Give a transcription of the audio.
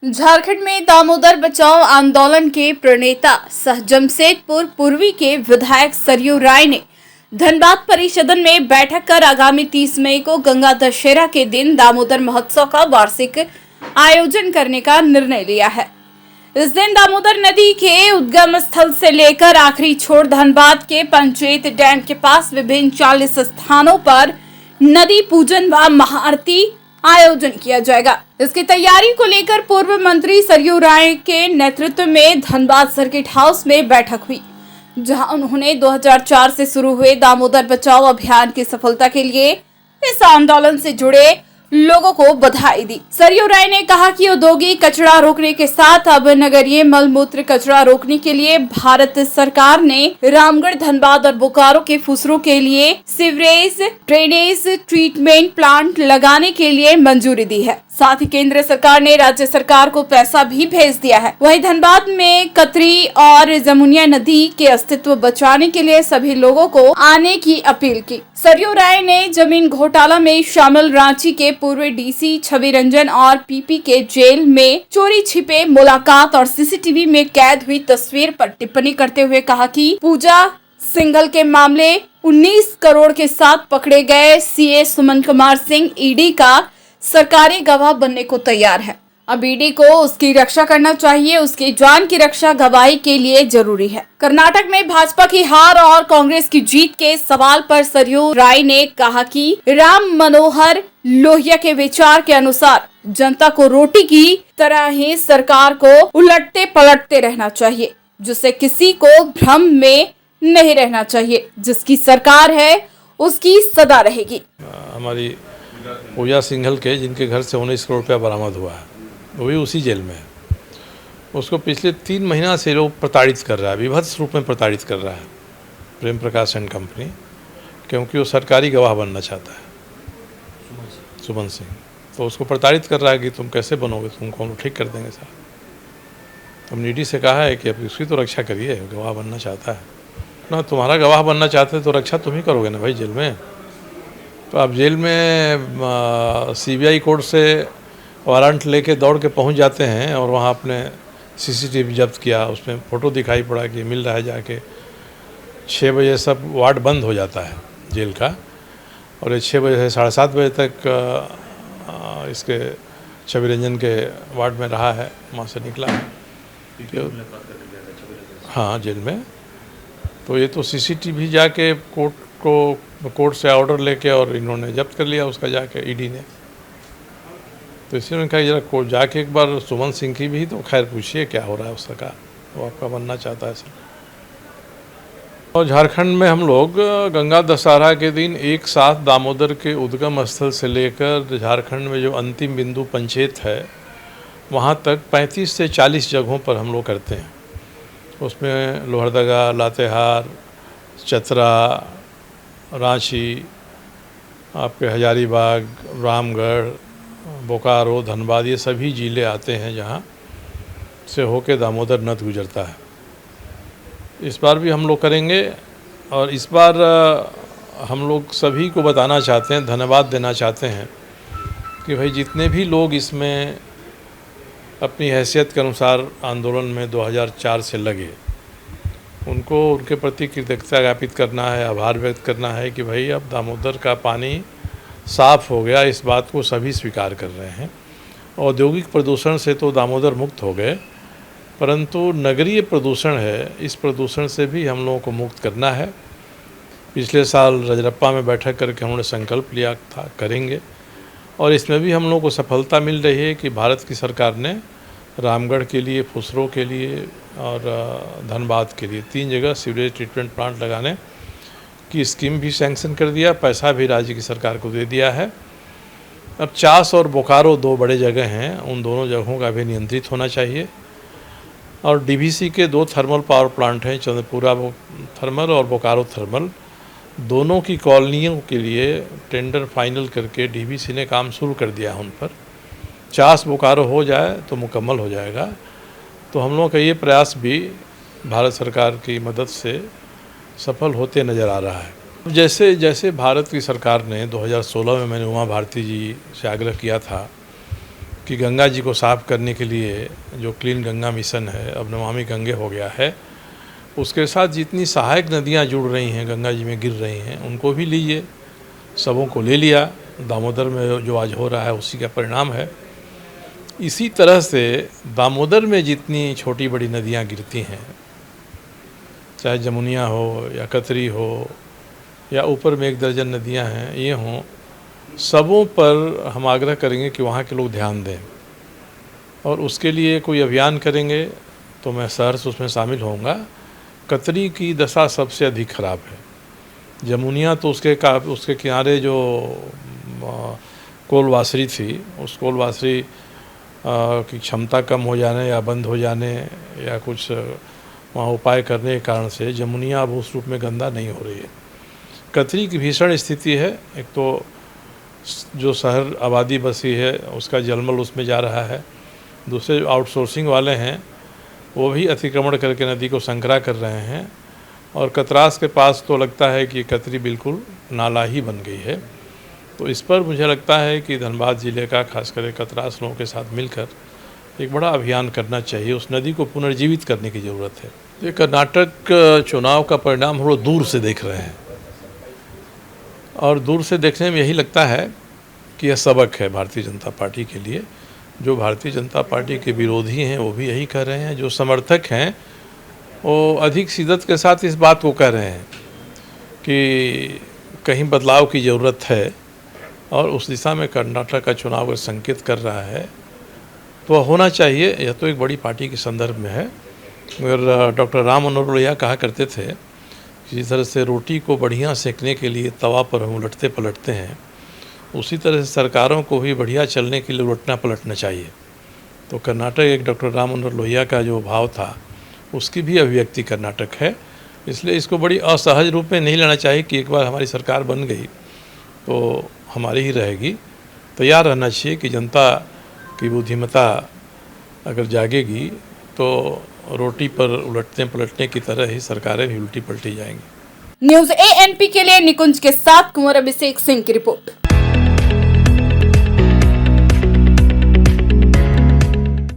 झारखंड में दामोदर बचाओ आंदोलन के प्रणेता सह जमशेदपुर पूर्वी के विधायक सरयू राय ने धनबाद परिषदन में बैठक कर आगामी 30 मई को गंगा दशहरा के दिन दामोदर महोत्सव का वार्षिक आयोजन करने का निर्णय लिया है। इस दिन दामोदर नदी के उद्गम स्थल से लेकर आखिरी छोर धनबाद के पंचायत डैम के पास विभिन्न 40 स्थानों पर नदी पूजन व महाआरती आयोजन किया जाएगा। इसकी तैयारी को लेकर पूर्व मंत्री सरयू राय के नेतृत्व में धनबाद सर्किट हाउस में बैठक हुई, जहां उन्होंने 2004 से शुरू हुए दामोदर बचाओ अभियान की सफलता के लिए इस आंदोलन से जुड़े लोगों को बधाई दी। सरयू राय ने कहा कि औद्योगिक कचरा रोकने के साथ अब नगरीय मल मूत्र कचरा रोकने के लिए भारत सरकार ने रामगढ़, धनबाद और बोकारो के फुसरों के लिए सीवरेज ड्रेनेज ट्रीटमेंट प्लांट लगाने के लिए मंजूरी दी है। साथ ही केंद्र सरकार ने राज्य सरकार को पैसा भी भेज दिया है। वहीं धनबाद में कतरी और जमुनिया नदी के अस्तित्व बचाने के लिए सभी लोगों को आने की अपील की। सरयू राय ने जमीन घोटाला में शामिल रांची के पूर्व डीसी छवि रंजन और पीपी के जेल में चोरी छिपे मुलाकात और सीसीटीवी में कैद हुई तस्वीर पर टिप्पणी करते हुए कहा कि पूजा सिंघल के मामले 19 करोड़ के साथ पकड़े गए सीए सुमन कुमार सिंह ईडी का सरकारी गवाह बनने को तैयार है। अब ईडी को उसकी रक्षा करना चाहिए, उसकी जान की रक्षा गवाही के लिए जरूरी है। कर्नाटक में भाजपा की हार और कांग्रेस की जीत के सवाल पर सरयू राय ने कहा कि राम मनोहर लोहिया के विचार के अनुसार जनता को रोटी की तरह ही सरकार को उलटते पलटते रहना चाहिए, जिससे किसी को भ्रम में नहीं रहना चाहिए। जिसकी सरकार है उसकी सदा रहेगी। हमारी पूजा सिंघल के जिनके घर से 19 करोड़ रुपया बरामद हुआ है, वो भी उसी जेल में है। उसको पिछले 3 महीना से लोग प्रताड़ित कर रहा है, विभत्स रूप में प्रताड़ित कर रहा है प्रेम प्रकाश एंड कंपनी, क्योंकि वो सरकारी गवाह बनना चाहता है सुमन सिंह। तो उसको प्रताड़ित कर रहा है कि तुम कैसे बनोगे, तुमको ठीक कर देंगे सर। हमने ईडी से कहा है कि अब उसकी तो रक्षा करिए, गवाह बनना चाहता है ना। तुम्हारा गवाह बनना चाहते हैं तो रक्षा तुम ही करोगे ना भाई जेल में। तो आप जेल में सीबीआई कोर्ट से वारंट लेके दौड़ के पहुंच जाते हैं और वहां अपने सीसीटीवी जब्त किया, उसमें फ़ोटो दिखाई पड़ा कि मिल रहा है जाके 6 बजे सब वार्ड बंद हो जाता है जेल का, और ये 6 बजे से 7:30 बजे तक इसके छवि रंजन के वार्ड में रहा है, वहाँ से निकला है हाँ जेल में। तो ये तो सीसीटीवी जाके कोर्ट से ऑर्डर लेके और इन्होंने जब्त कर लिया उसका जाके ईडी ने। तो इसलिए उन्होंने कहा जरा कोर्ट जाके एक बार सुमन सिंह की भी तो खैर पूछिए क्या हो रहा है उसका, वो आपका बनना चाहता है सर। और झारखंड में हम लोग गंगा दशहरा के दिन एक साथ दामोदर के उद्गम स्थल से लेकर झारखंड में जो अंतिम बिंदु पंचायत है वहाँ तक 35 से 40 जगहों पर हम लोग करते हैं। उसमें लोहरदगा, लातेहार, चतरा, रांची, आपके हजारीबाग, रामगढ़, बोकारो, धनबाद, ये सभी ज़िले आते हैं जहाँ से होके दामोदर नद गुजरता है। इस बार भी हम लोग करेंगे और इस बार हम लोग सभी को बताना चाहते हैं, धन्यवाद देना चाहते हैं कि भाई जितने भी लोग इसमें अपनी हैसियत के अनुसार आंदोलन में 2004 से लगे, उनको उनके प्रति कृतज्ञता ज्ञापित करना है, आभार व्यक्त करना है कि भाई अब दामोदर का पानी साफ़ हो गया। इस बात को सभी स्वीकार कर रहे हैं। औद्योगिक प्रदूषण से तो दामोदर मुक्त हो गए, परंतु नगरीय प्रदूषण है, इस प्रदूषण से भी हम लोगों को मुक्त करना है। पिछले साल रजरप्पा में बैठक करके हमने संकल्प लिया था करेंगे, और इसमें भी हम लोगों को सफलता मिल रही है कि भारत की सरकार ने रामगढ़ के लिए, फुसरो के लिए और धनबाद के लिए 3 जगह सीवरेज ट्रीटमेंट प्लांट लगाने की स्कीम भी सैंक्शन कर दिया, पैसा भी राज्य की सरकार को दे दिया है। अब चास और बोकारो 2 बड़े जगह हैं, उन दोनों जगहों का भी नियंत्रित होना चाहिए। और डीवीसी के 2 थर्मल पावर प्लांट हैं, चंद्रपुरा थर्मल और बोकारो थर्मल, दोनों की कॉलोनियों के लिए टेंडर फाइनल करके डीवीसी ने काम शुरू कर दिया है उन पर। चास बोकारो हो जाए तो मुकम्मल हो जाएगा। तो हम लोगों का ये प्रयास भी भारत सरकार की मदद से सफल होते नज़र आ रहा है। जैसे जैसे भारत की सरकार ने 2016 में मैंने उमा भारती जी से आग्रह किया था कि गंगा जी को साफ़ करने के लिए जो क्लीन गंगा मिशन है, अब नमामि गंगे हो गया है, उसके साथ जितनी सहायक नदियाँ जुड़ रही हैं, गंगा जी में गिर रही हैं, उनको भी लीजिए। सबों को ले लिया। दामोदर में जो आज हो रहा है उसी का परिणाम है। इसी तरह से दामोदर में जितनी छोटी बड़ी नदियाँ गिरती हैं, चाहे जमुनिया हो या कतरी हो या ऊपर में 1 दर्जन नदियाँ हैं, ये हों, सबों पर हम आग्रह करेंगे कि वहाँ के लोग ध्यान दें और उसके लिए कोई अभियान करेंगे तो मैं सहर्ष उसमें शामिल होऊंगा। कतरी की दशा सबसे अधिक ख़राब है। जमुनिया तो उसके किनारे जो कोलवासरी थी, उस कोलवासरी की क्षमता कम हो जाने या बंद हो जाने या कुछ वहाँ उपाय करने के कारण से जमुनिया अब उस रूप में गंदा नहीं हो रही है। कतरी की भीषण स्थिति है। एक तो जो शहर आबादी बसी है उसका जलमल उसमें जा रहा है, दूसरे आउटसोर्सिंग वाले हैं वो भी अतिक्रमण करके नदी को संकरा कर रहे हैं और कतरास के पास तो लगता है कि कतरी बिल्कुल नाला ही बन गई है। तो इस पर मुझे लगता है कि धनबाद ज़िले का खासकर कतरास लोगों के साथ मिलकर एक बड़ा अभियान करना चाहिए। उस नदी को पुनर्जीवित करने की ज़रूरत है। ये कर्नाटक चुनाव का परिणाम हम लोग दूर से देख रहे हैं और दूर से देखने में यही लगता है कि यह सबक है भारतीय जनता पार्टी के लिए। जो भारतीय जनता पार्टी के विरोधी हैं वो भी यही कह रहे हैं, जो समर्थक हैं वो अधिक शिद्दत के साथ इस बात को कह रहे हैं कि कहीं बदलाव की ज़रूरत है और उस दिशा में कर्नाटक का चुनाव अगर संकेत कर रहा है तो होना चाहिए। यह तो एक बड़ी पार्टी के संदर्भ में है। मगर डॉक्टर राम मनोहर लोहिया कहा करते थे कि जिस तरह से रोटी को बढ़िया सेकने के लिए तवा पर हम उलटते पलटते हैं, उसी तरह से सरकारों को भी बढ़िया चलने के लिए उलटना पलटना चाहिए। तो कर्नाटक एक डॉक्टर राम मनोहर लोहिया का जो भाव था उसकी भी अभिव्यक्ति कर्नाटक है। इसलिए इसको बड़ी असहज रूप में नहीं लेना चाहिए कि एक बार हमारी सरकार बन गई तो हमारी ही रहेगी। तैयार रहना चाहिए कि जनता की बुद्धिमत्ता अगर जागेगी तो रोटी पर उलटने पलटने की तरह ही सरकारें भी उल्टी पलटी जाएंगी। न्यूज़ ANP के लिए निकुंज के साथ कुंवर अभिषेक सिंह की रिपोर्ट।